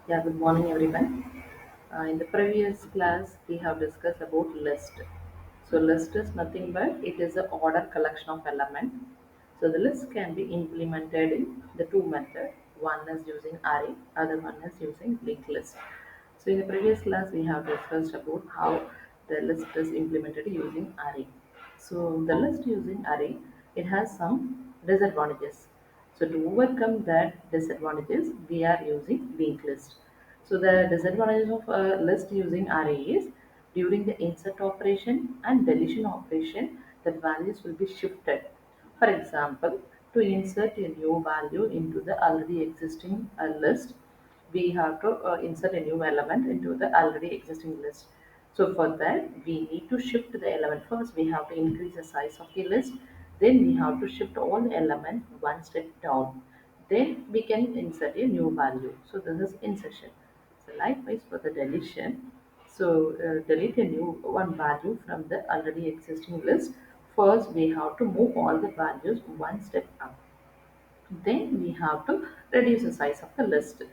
Yeah, good morning everyone. In the previous class, we have discussed about list. So list is nothing but it is an order collection of element. So the list can be implemented in the two methods. One is using array, other one is using linked list. So in the previous class, we have discussed about how the list is implemented using array. So the list using array, it has some disadvantages. So to overcome that disadvantages, we are using linked list. So the disadvantages of a list using array is during the insert operation and deletion operation, the values will be shifted. For example, to insert a new value into the already existing list, we have to insert a new element into the already existing list. So for that, we need to shift the element first. We have to increase the size of the list. Then we have to shift all the elements one step down. Then we can insert a new value. So this is insertion. So likewise for the deletion, so delete a new one value from the already existing list. First, we have to move all the values one step up. Then we have to reduce the size of the list.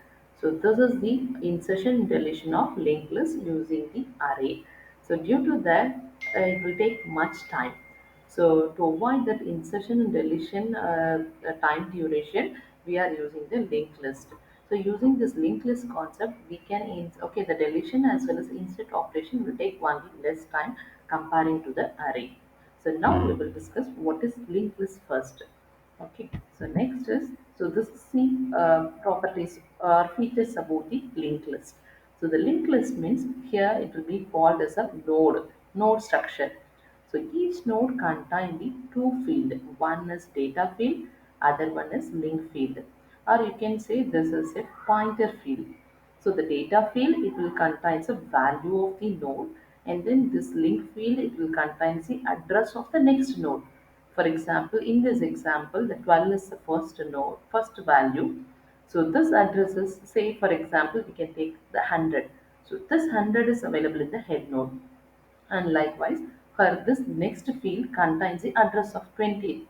So this is the insertion and deletion of linked list using the array. So due to that, it will take much time. So to avoid that insertion and deletion time duration, we are using the linked list. So using this linked list concept, we can okay, the deletion as well as insert operation will take only less time comparing to the array. So now we will discuss what is linked list first. Okay, so next is, so this is the properties or features about the linked list. So the linked list means here it will be called as a node structure. So each node contains the two field. One is data field, other one is link field. Or you can say this is a pointer field. So the data field it will contains a value of the node, and then this link field it will contains the address of the next node. For example, in this example, the 12 is the first node, first value. So this address is, say for example, we can take the 100. So this 100 is available in the head node. And likewise, for this next field contains the address of 20th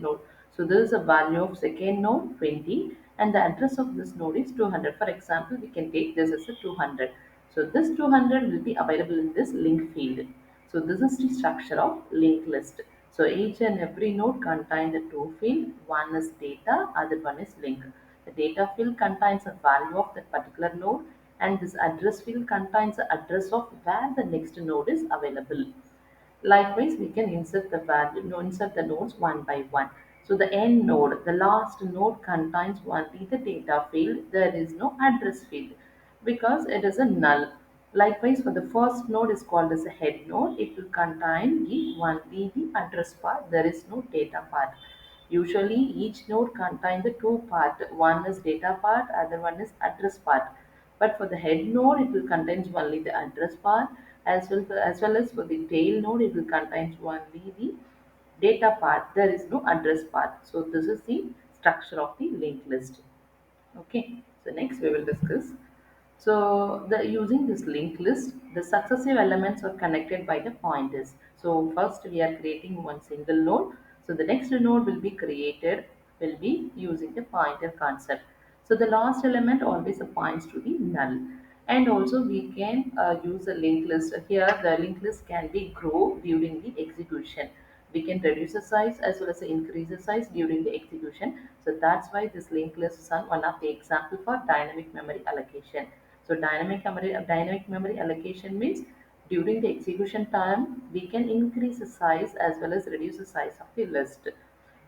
node. So this is a value of second node 20 and the address of this node is 200. For example, we can take this as a 200. So this 200 will be available in this link field. So this is the structure of linked list. So each and every node contains the two field. One is data, other one is link. The data field contains a value of that particular node and this address field contains the address of where the next node is available. Likewise, we can insert the value, no, insert the nodes one by one. So the end node, the last node contains only the data field. There is no address field because it is a null. Likewise, for the first node is called as a head node. It will contain only the address part. There is no data part. Usually, each node contains the two part. One is data part, other one is address part. But for the head node, it will contain only the address part as well as for the tail node, it will contain only the data part. There is no address part. So this is the structure of the linked list. Okay. So next we will discuss. So the using this linked list, the successive elements are connected by the pointers. So first we are creating one single node. So the next node will be created will be using the pointer concept. So the last element always points to the null. And also we can use a linked list. Here the linked list can be grow during the execution. We can reduce the size as well as increase the size during the execution. So that's why this linked list is one of the example for dynamic memory allocation. So dynamic memory allocation means during the execution time we can increase the size as well as reduce the size of the list.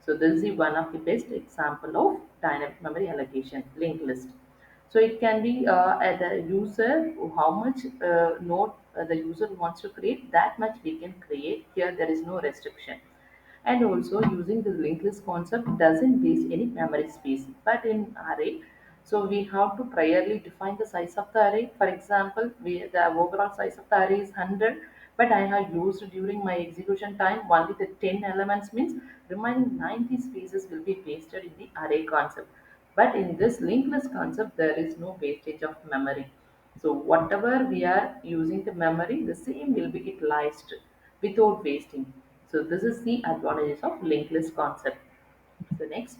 So this is the one of the best example of dynamic memory allocation, linked list. So it can be at the user how much node the user wants to create, that much we can create. Here there is no restriction. And also using the linked list concept doesn't waste any memory space. But in array, so we have to priorly define the size of the array. For example, the overall size of the array is 100, but I have used during my execution time only the 10 elements means remaining 90 spaces will be wasted in the array concept. But in this linked list concept, there is no wastage of memory. So whatever we are using the memory, the same will be utilized without wasting. So this is the advantages of linked list concept. So next,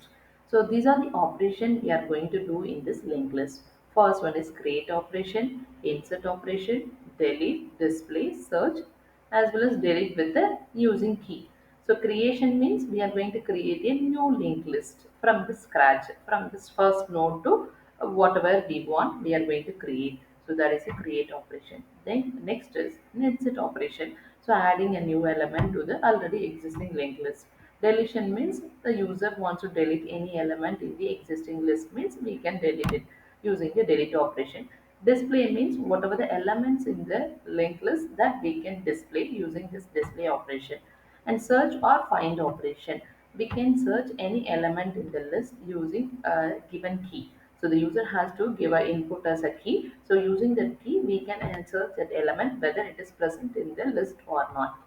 so these are the operation we are going to do in this linked list. First one is create operation, insert operation, delete, display, search, as well as delete with the using key. So creation means we are going to create a new linked list from the scratch, from this first node to whatever we want, we are going to create. So that is a create operation. Then next is an insert operation. So adding a new element to the already existing linked list. Deletion means the user wants to delete any element in the existing list means we can delete it using the delete operation. Display means whatever the elements in the linked list that we can display using this display operation. And search or find operation. We can search any element in the list using a given key. So the user has to give an input as a key. So using that key, we can search that element whether it is present in the list or not.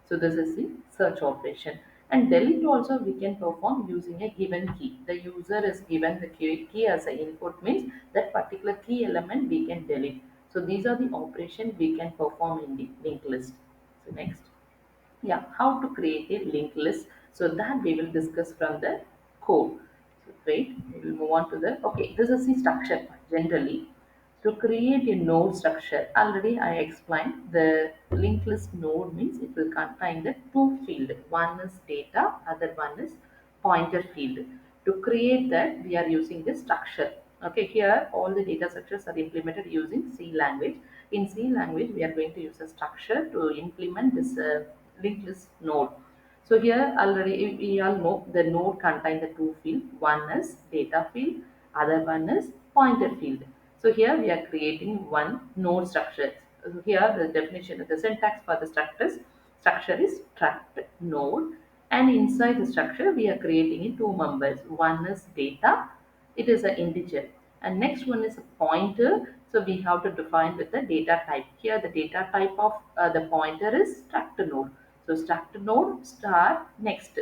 So this is the search operation. And delete also we can perform using a given key. The user is given the key as an input means that particular key element we can delete. So these are the operations we can perform in the linked list. So next, yeah, how to create a linked list. So that we will discuss from the code. So wait, we will move on to the, okay, this is the structure part. Generally, to create a node structure, already I explained the linked list node means it will contain the two field. One is data, other one is pointer field. To create that, we are using this structure. Okay, here all the data structures are implemented using C language. In C language, we are going to use a structure to implement this linked list node. So here already we all know the node contains the two field. One is data field, other one is pointer field. So here we are creating one node structure. So here the definition, the syntax for the structure is struct node, and inside the structure we are creating in two members. One is data, it is an integer, and next one is a pointer. So we have to define with the data type. Here the data type of the pointer is struct node. So struct node star next.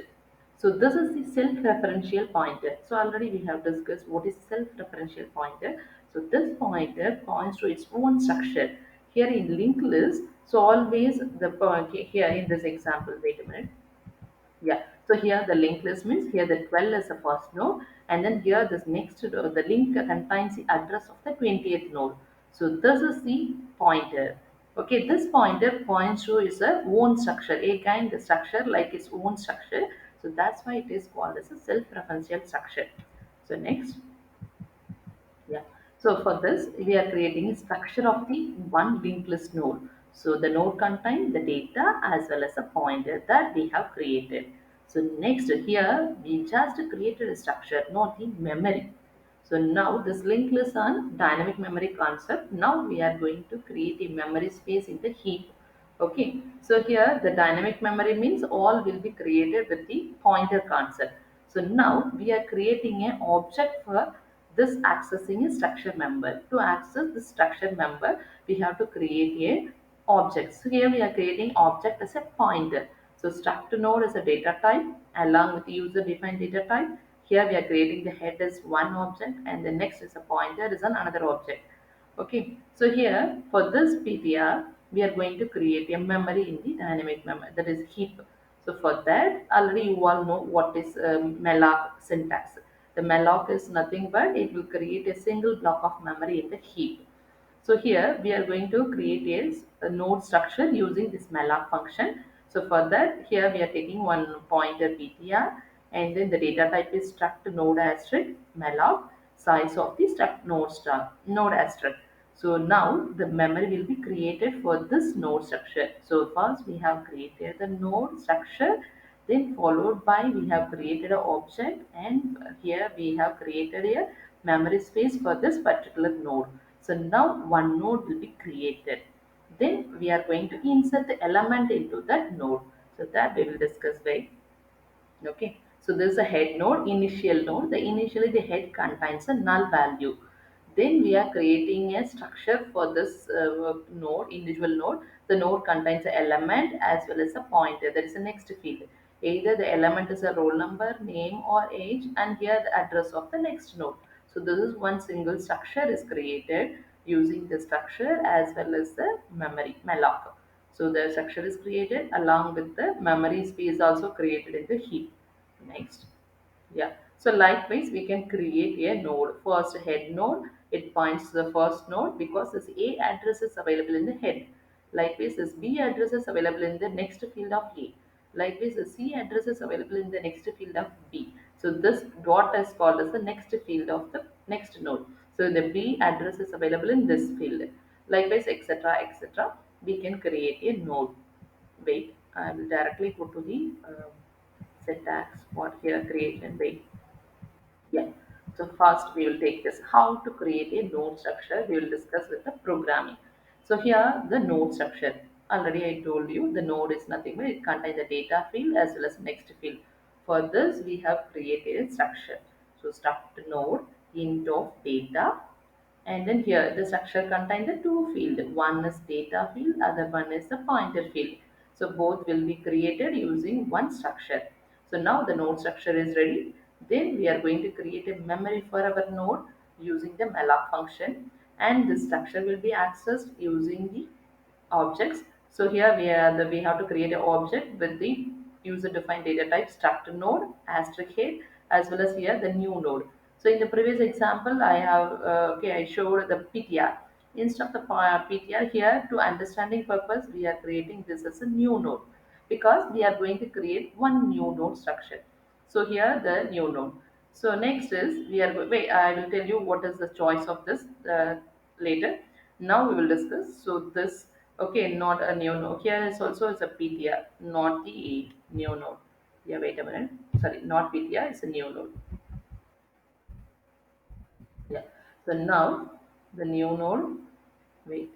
So this is the self-referential pointer. So already we have discussed what is self-referential pointer. So this pointer points to its own structure. Here in linked list, so always the here in this example, wait a minute. Yeah. So here the linked list means here the 12 is the first node, and then here this next the link contains the address of the 20th node. So this is the pointer. Okay, this pointer points to its own structure. Again, the structure like its own structure. So that's why it is called as a self-referential structure. So next. Yeah. So for this, we are creating a structure of the one linked list node. So the node contains the data as well as a pointer that we have created. So next here, we just created a structure, not the memory. So now this linked list on dynamic memory concept. Now we are going to create a memory space in the heap. Okay, so here the dynamic memory means all will be created with the pointer concept. So now we are creating an object for this accessing a structure member. To access the structure member, we have to create a object. So here we are creating object as a pointer. So struct node is a data type along with user defined data type. Here we are creating the head as one object and the next is a pointer is another object. Okay, so here for this PTR, we are going to create a memory in the dynamic memory, that is heap. So for that, already you all know what is malloc syntax. The malloc is nothing but it will create a single block of memory in the heap. So here we are going to create a node structure using this malloc function. So for that, here we are taking one pointer ptr, and then the data type is struct node asterisk malloc, size of the struct node star node asterisk. So now the memory will be created for this node structure. So first we have created the node structure, then followed by we have created an object, and here we have created a memory space for this particular node. So now one node will be created. Then we are going to insert the element into that node. So that we will discuss, right? Okay. So this is a head node, initial node. Initially the head contains a null value. Then we are creating a structure for this node, individual node. The node contains an element as well as a pointer. There is a next field. Either the element is a roll number, name or age, and here the address of the next node. So this is one single structure is created using the structure as well as the memory malloc. So the structure is created along with the memory space also created in the heap. Next. Yeah. So likewise, we can create a node. First head node, it points to the first node because this A address is available in the head. Likewise, this B address is available in the next field of A. Likewise, the C address is available in the next field of B. So this dot is called as the next field of the next node. So the B address is available in this field. Likewise, etc., etc. We can create a node. Wait, I will directly go to the syntax for here creation. Wait. Yeah. So first we will take this how to create a node structure. We will discuss with the programming. So here the node structure. Already I told you the node is nothing but it contains the data field as well as next field. For this we have created a structure. So struct node int of data, and then here the structure contains the two field. One is data field, other one is the pointer field. So both will be created using one structure. So now the node structure is ready. Then we are going to create a memory for our node using the malloc function, and this structure will be accessed using the objects. So here we have to create an object with the user defined data type struct node asterisk head as well as here the new node. So in the previous example I have I showed the PTR. Instead of the PTR, here to understanding purpose we are creating this as a new node because we are going to create one new node structure. So here the new node. So next is we are wait. I will tell you what is the choice of this later. Now we will discuss. So this okay, not a new node. Here is also is a PTR, not the new node. Yeah, wait a minute. Sorry, not PTR. It's a new node. Yeah. So now the new node. Wait.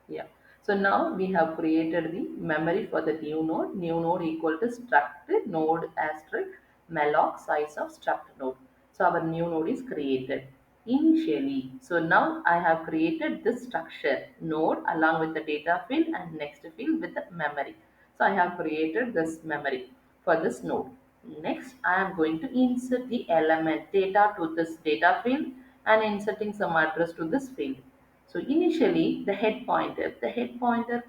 Yeah. So now we have created the memory for the new node. New node equal to struct node asterisk malloc size of struct node. So our new node is created initially. So now I have created this structure node along with the data field and next field with the memory. So I have created this memory for this node. Next, I am going to insert the element data to this data field and inserting some address to this field. So initially the head pointer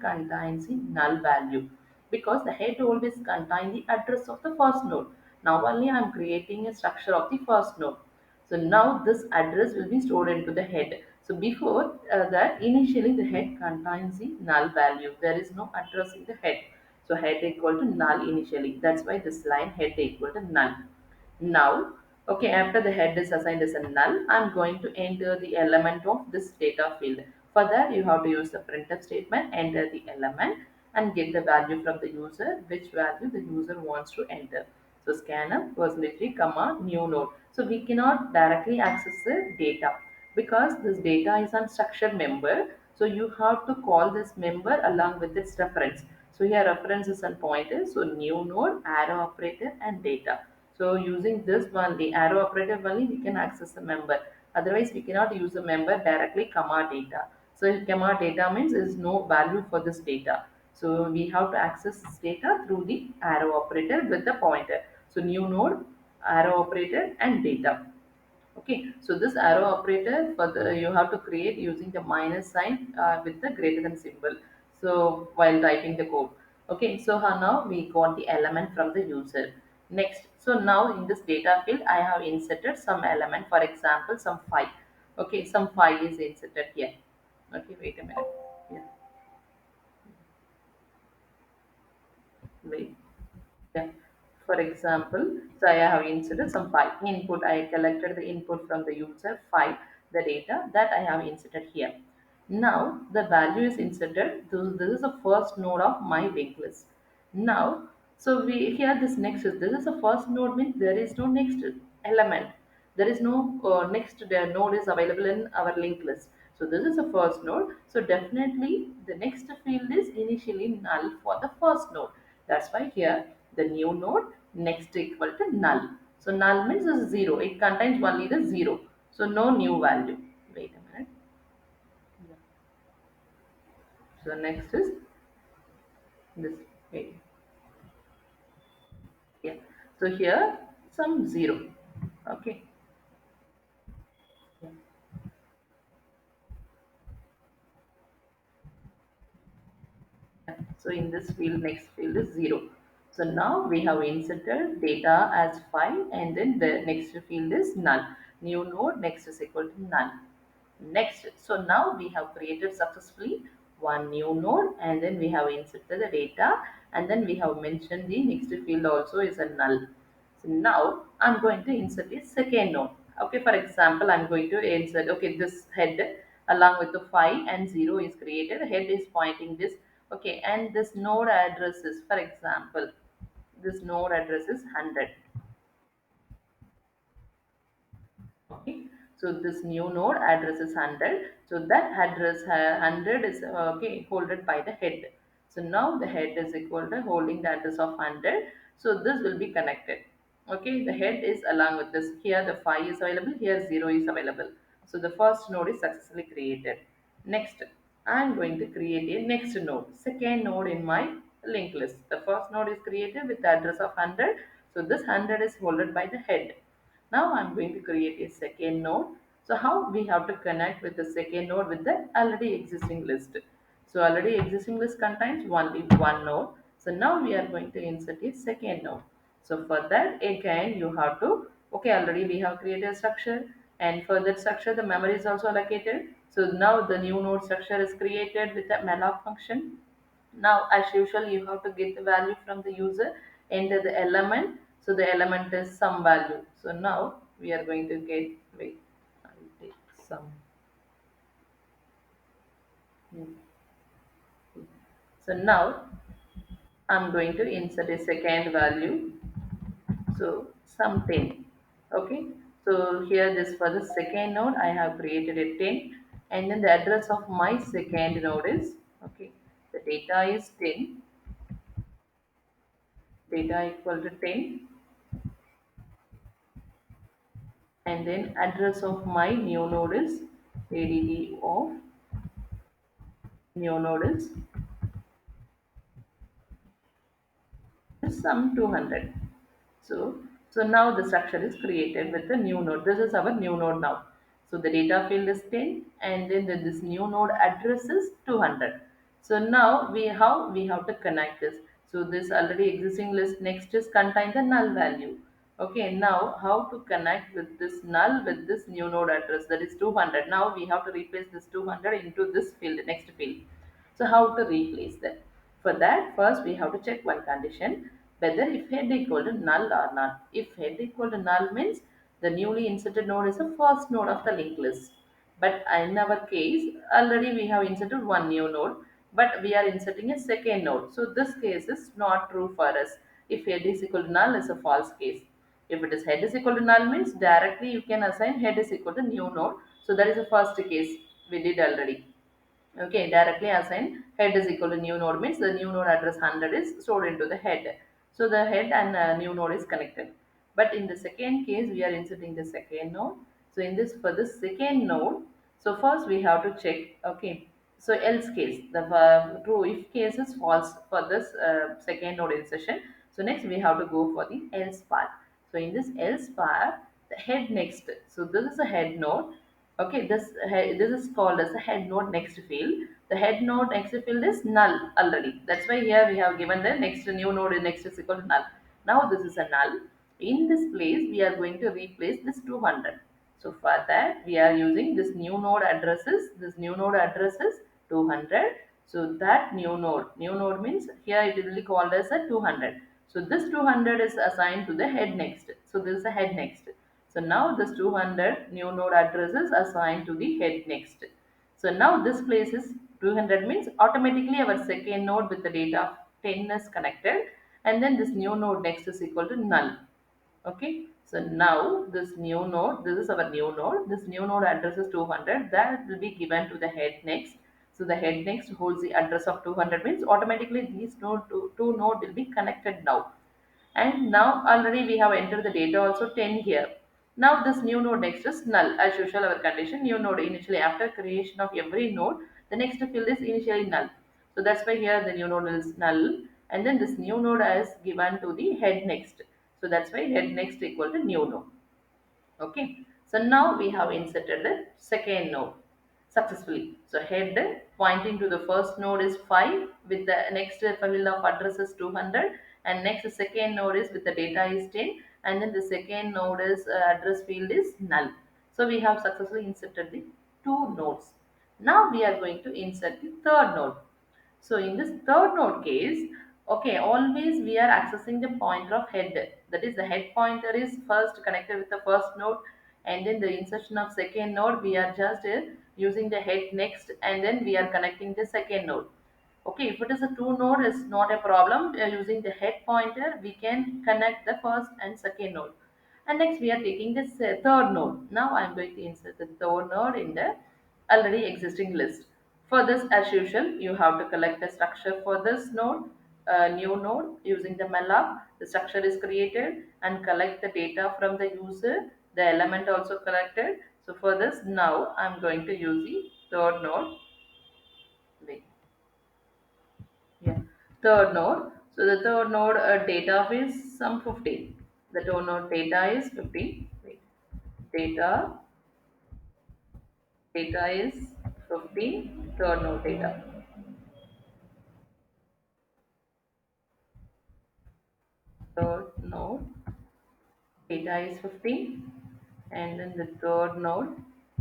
contains the null value because the head always contains the address of the first node. Now only I am creating a structure of the first node. So now this address will be stored into the head. So before that initially the head contains the null value. There is no address in the head. So head equal to null initially. That's why this line head equal to null. Now, okay, after the head is assigned as a null, I'm going to enter the element of this data field. For that, you have to use the printf statement, enter the element, and get the value from the user, which value the user wants to enter. So scanf percentage comma new node. So we cannot directly access the data because this data is unstructured member. So you have to call this member along with its reference. So here reference is and pointer. So new node, arrow operator, and data. So using this one, the arrow operator only we can access the member. Otherwise, we cannot use the member directly comma data. So if comma data means there is no value for this data. So we have to access this data through the arrow operator with the pointer. So new node, arrow operator, and data. Okay, so this arrow operator for the you have to create using the minus sign with the greater than symbol. So while typing the code. Okay, so now we got the element from the user. Next, so now in this data field, I have inserted some element. For example, some file. Okay, some file is inserted here. Okay, wait a minute. Yeah, wait. Yeah. For example, so I have inserted some file input. I collected the input from the user file, the data that I have inserted here. Now the value is inserted. This is the first node of my linked list. Now, so we here this next is this is the first node means there is no next element. There is no next node is available in our linked list. So this is the first node. So definitely the next field is initially null for the first node. That's why here the new node next equal to null. So null means is zero. It contains only the zero. So no new value. Wait a minute. Yeah. So next is this. Wait. Yeah. So here some zero. Okay. Yeah. So in this field, next field is 0. So now we have inserted data as 5 and then the next field is null. New node next is equal to null. Next, so now we have created successfully one new node, and then we have inserted the data, and then we have mentioned the next field also is a null. So now I'm going to insert a second node. Okay, for example, I'm going to insert, okay, this head along with the 5 and 0 is created. Head is pointing this, okay, and this node address is, for example, this node address is 100. Okay, so this new node address is 100, so that address 100 is okay holded by the head. So now the head is equal to holding the address of 100, so this will be connected. Okay, the head is along with this, here the 5 is available, here 0 is available, so the first node is successfully created. Next, I am going to create a next node, second node in my linked list. The first node is created with the address of 100, so this 100 is holded by the head. Now I'm going to create a second node. So how we have to connect with the second node with the already existing list. So already existing list contains only one node. So now we are going to insert a second node. So for that again you have to, okay, already we have created a structure, and for that structure the memory is also allocated. So now the new node structure is created with the malloc function. Now, as usual, you have to get the value from the user, enter the element. So the element is some value. So now we are going to get, wait, I'll take some. Hmm. So now I'm going to insert a second value. So some 10. Okay. So here this for the second node, I have created a 10, and then the address of my second node is, okay, the data is 10, data equal to 10, and then address of my new node is add of new node is some 200. So so now the structure is created with the new node. This is our new node now. So the data field is 10, and then this new node address is 200. So now we how we have to connect this. So this already existing list next is contain the null value. Okay, now how to connect with this null with this new node address, that is 200. Now we have to replace this 200 into this field, next field. So how to replace that? For that, first we have to check one condition, whether if head equal to null or not. If head equal to null means the newly inserted node is the first node of the linked list. But in our case, already we have inserted one new node, but we are inserting a second node. So this case is not true for us. If head is equal to null, is a false case. If it is head is equal to null means directly you can assign head is equal to new node. So that is the first case we did already. Okay, directly assign head is equal to new node means the new node address 100 is stored into the head. So the head and new node is connected. But in the second case, we are inserting the second node. So in this, for this second node, so first we have to check, okay. So else case, the true if case is false for this second node insertion. So next we have to go for the else part. So in this else part, the head next. So this is a head node. Okay, this is called as the head node next field. The head node next field is null already. That's why here we have given the next new node is next is equal to null. Now this is a null. In this place, we are going to replace this 200. So for that, we are using this new node addresses. This new node address is 200. So that new node means here it will be called as a 200. So this 200 is assigned to the head next. So this is a head next. So now this 200 new node address is assigned to the head next. So now this place is 200 means automatically our second node with the data of 10 is connected, and then this new node next is equal to null. Okay, so now this new node, this is our new node, this new node address is 200, that will be given to the head next. So the head next holds the address of 200 means automatically these two node will be connected now. And now already we have entered the data also 10 here. Now this new node next is null. As usual, our condition new node initially after creation of every node, the next field is initially null. So that's why here the new node is null, and then this new node is given to the head next. So that's why head next equal to new node. Okay, so now we have inserted the second node successfully. So head pointing to the first node is 5 with the next field of address is 200, and next second node is with the data is 10, and then the second node is address field is null. So we have successfully inserted the two nodes. Now we are going to insert the third node. So in this third node case, okay, always we are accessing the pointer of head. That is, the head pointer is first connected with the first node, and then the insertion of second node, we are just using the head next, and then we are connecting the second node. Okay, if it is a two node, it's not a problem. We are using the head pointer, we can connect the first and second node. And next we are taking this third node. Now I am going to insert the third node in the already existing list. For this, as usual, you have to collect the structure for this node, new node using the malloc. The structure is created and collect the data from the user. The element also collected. So for this, now I'm going to use the third node. Wait, yeah, third node. So the third node data is some 15. The third node data is 15. Wait, data data is 15. Third node data. Third node data is 15, and then the third node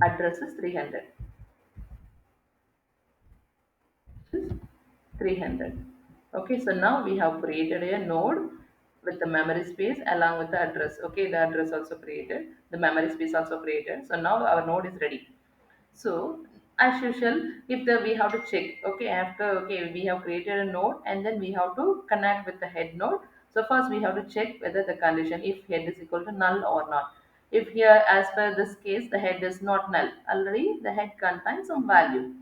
address is 300. Which is 300. Okay, so now we have created a node with the memory space along with the address. Okay, the address also created, the memory space also created. So now our node is ready. So as usual, if the we have to check, okay, after, okay, we have created a node and then we have to connect with the head node. So first we have to check whether the condition, if head is equal to null or not. If here, as per this case, the head is not null, already the head contains some value.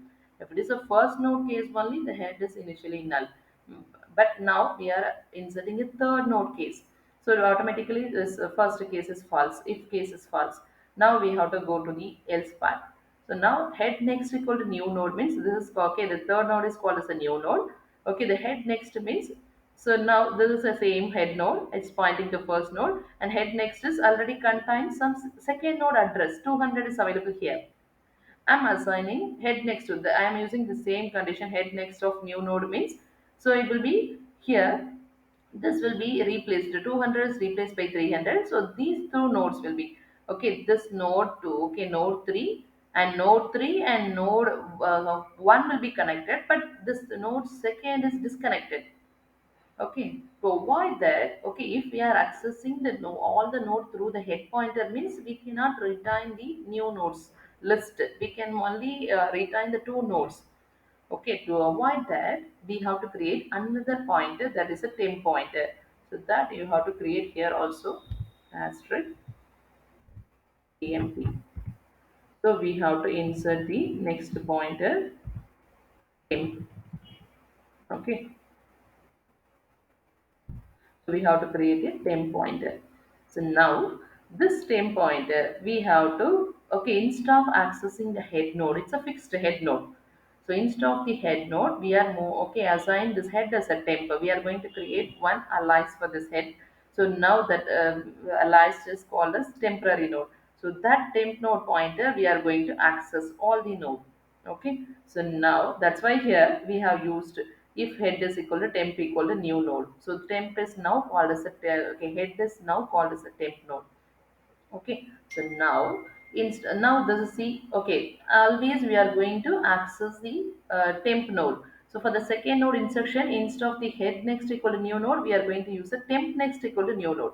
If it is a first node case only, the head is initially null. But now we are inserting a third node case. So automatically this first case is false, if case is false. Now we have to go to the else part. So now head next equal to new node means this is okay. The third node is called as a new node. Okay, the head next means, so now this is the same head node. It's pointing to first node, and head next is already contains some second node address. 200 is available here. I'm assigning head next to the, I am using the same condition, head next of new node means, so it will be here, this will be replaced, 200 is replaced by 300. So these two nodes will be, okay, this node 2, okay, node 3 and node 3 and node 1 will be connected, but this node second is disconnected. Okay, to avoid that, okay, if we are accessing the all the node through the head pointer means we cannot retain the new nodes list. We can only retain the two nodes. Okay, to avoid that, we have to create another pointer, that is a temp pointer. So that you have to create here also, asterisk temp. So we have to insert the next pointer temp. Okay, so we have to create a temp pointer. So now this temp pointer we have to, okay, instead of accessing the head node, it's a fixed head node. So instead of the head node, we are more, okay, assign this head as a temp. We are going to create one alias for this head. So now that alias is called as temporary node. So that temp node pointer we are going to access all the node. Okay, so now that's why here we have used if head is equal to temp equal to new node. So temp is now called as a okay, head is now called as a temp node. Okay, so now now this is see, okay, always we are going to access the temp node. So for the second node insertion, instead of the head next equal to new node, we are going to use the temp next equal to new node.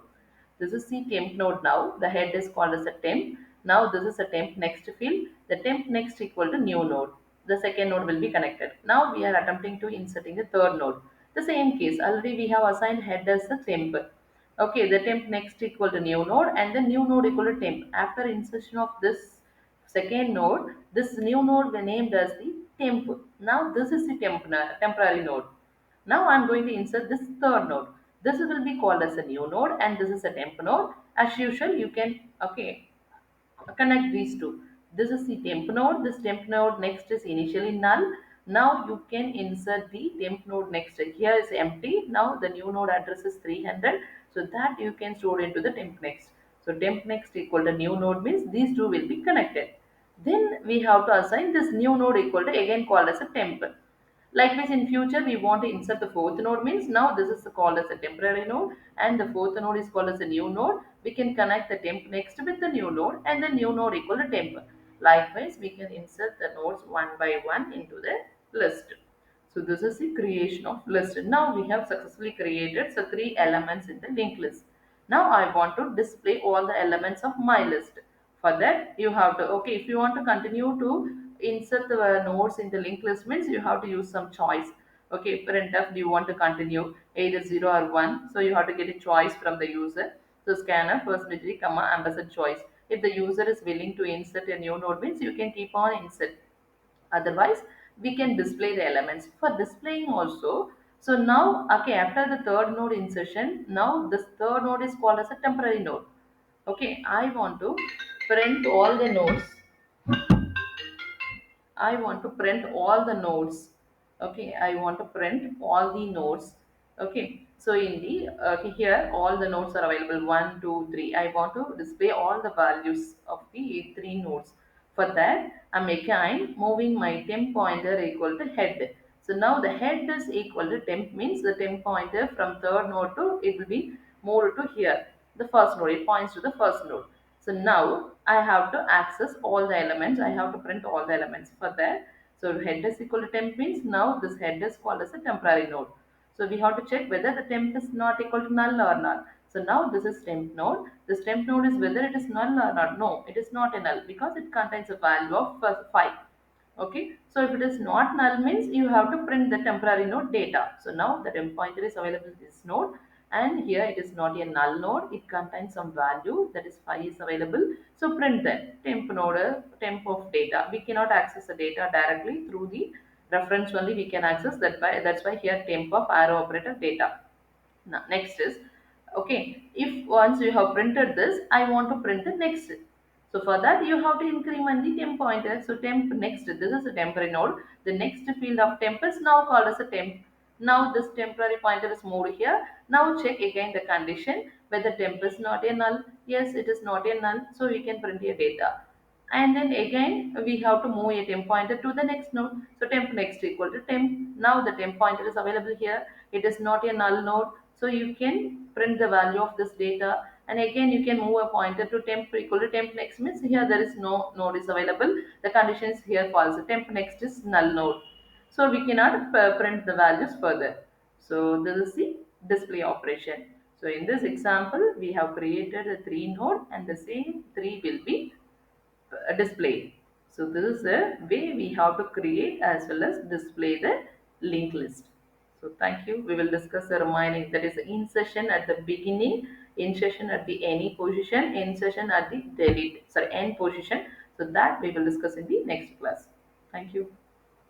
This is the temp node now. The head is called as a temp. Now this is a temp next field. The temp next equal to new node. The second node will be connected. Now we are attempting to inserting the third node. The same case. Already we have assigned head as a temp. Okay, the temp next equal to new node and the new node equal to temp. After insertion of this second node, this new node we named as the temp. Now this is the temporary node. Now I'm going to insert this third node. This will be called as a new node and this is a temp node. As usual, you can, okay, connect these two. This is the temp node. This temp node next is initially null. Now you can insert the temp node next. Here is empty. Now the new node address is 300. So that you can store into the temp next. So temp next equal to new node means these two will be connected. Then we have to assign this new node equal to again called as a temp. Likewise, in future, we want to insert the fourth node means now this is called as a temporary node and the fourth node is called as a new node. We can connect the temp next with the new node and the new node equal to temp. Likewise, we can insert the nodes one by one into the list. So this is the creation of list. Now we have successfully created the three elements in the linked list. Now I want to display all the elements of my list. For that, you have to, okay, if you want to continue to insert the nodes in the linked list means you have to use some choice. Okay, printf, do you want to continue either 0 or 1? So you have to get a choice from the user. So scanf percentage comma ampersand choice. If the user is willing to insert a new node means you can keep on insert. Otherwise, we can display the elements. For displaying also, so now, okay, after the third node insertion, now this third node is called as a temporary node. Okay, I want to print all the nodes. I want to print all the nodes. Okay, I want to print all the nodes. Okay, so in the okay, here all the nodes are available, one, two, three. I want to display all the values of the three nodes. For that, I'm again moving my temp pointer equal to head. So now the head is equal to temp means the temp pointer from third node to it will be moved to here. The first node, it points to the first node. So now I have to access all the elements. I have to print all the elements for that. So head is equal to temp means now this head is called as a temporary node. So we have to check whether the temp is not equal to null or not. So now this is temp node. This temp node is whether it is null or not. No, it is not a null because it contains a value of 5. Okay, so if it is not null means you have to print the temporary node data. So now the temp pointer is available in this node, and here it is not a null node, it contains some value, that is 5 is available. So print that temp node, temp of data. We cannot access the data directly through the reference, only we can access that by, that's why here temp of arrow operator data. Now, next is, okay, if once you have printed this, I want to print the next. So for that, you have to increment the temp pointer. So temp next, this is a temporary node. The next field of temp is now called as a temp. Now this temporary pointer is moved here. Now check again the condition whether temp is not a null. Yes, it is not a null. So we can print a data. And then again we have to move a temp pointer to the next node. So temp next equal to temp. Now the temp pointer is available here, it is not a null node, so you can print the value of this data. And again you can move a pointer to temp equal to temp next means here there is no node is available, the condition is here false, temp next is null node, so we cannot print the values further. So this is the display operation. So in this example we have created a 3 node and the same 3 will be displayed. So this is the way we have to create as well as display the linked list. So thank you. We will discuss the remaining, that is insertion at the beginning, insertion at the any position, insertion at the delete, sorry, end position. So that we will discuss in the next class. Thank you.